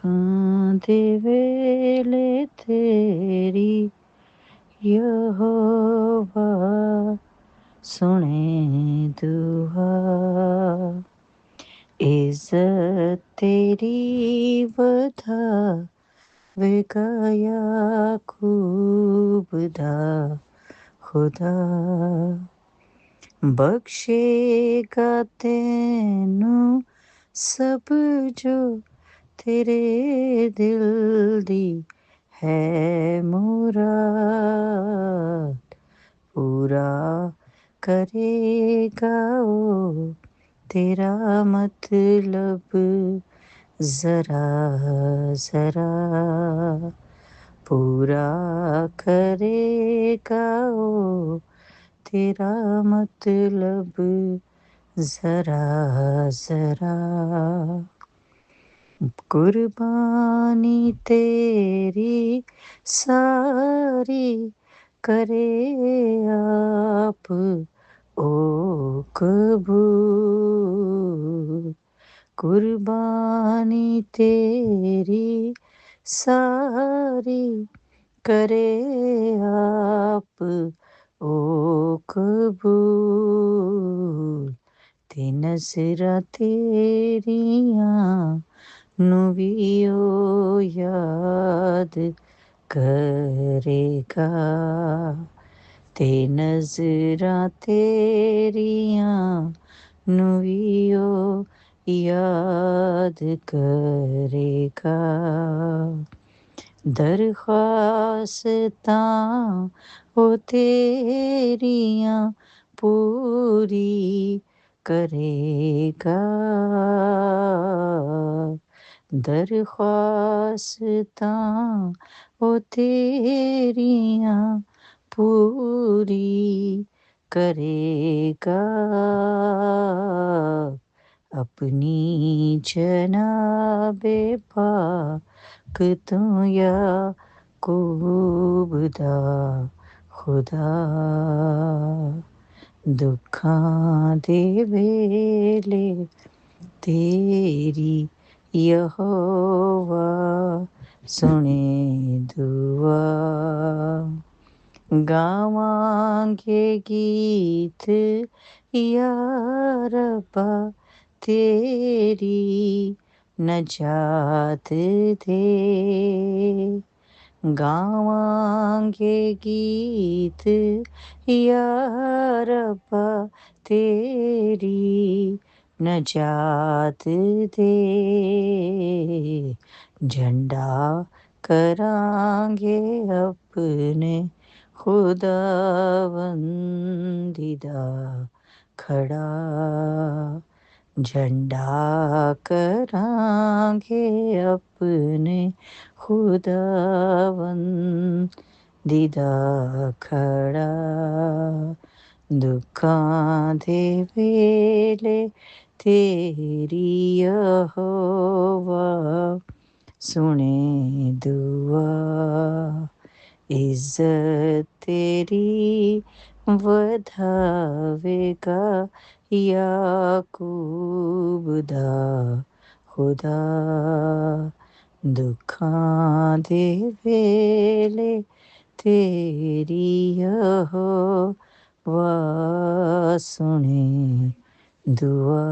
दुखां दे वेले तेरी यहोवा सुने दुआ। इज्जत तेरी ਵਧਾਵੇਗਾ याकूब दा खुदा, बख्शेगा तेनू सब जो तेरे दिल दी है मुराद, पूरा करेगा ओ तेरा मतलब जरा जरा, पूरा करेगा ओ तेरा मतलब जरा जरा। कुर्बानी तेरी सारी करे आप ओ कबूल, कुर्बानी तेरी सारी करे आप ओ कबूल, ते नज़रां तेरियां नू भी ओ याद करेगा, ते नज़रां तेरियां नू भी ओ याद करेगा। दरख्वास्तां ओ तेरियां पूरी करेगा, दरख्वास्तां ओ तेरियां पूरी करेगा। अपनी जनाबे पाक तू याकूब दा खुदा, दुखां दे वेले तेरी यहोवा सुने दुआ। गावांगे गीत या रब्बा तेरी नजात दे, गावांगे गीत या रब्बा तेरी नजात दे, झंडा करांगे अपने खुदावंदी दा खड़ा, झंडा करांगे अपने खुदावंदी दा खड़ा, दुखां दे वेले तेरी यहोवा सुने दुआ। इज्जत तेरी ਵਧਾਵੇਗਾ याकूब दा खुदा, दुखां दे वेले तेरी यहोवा सुने दुआ।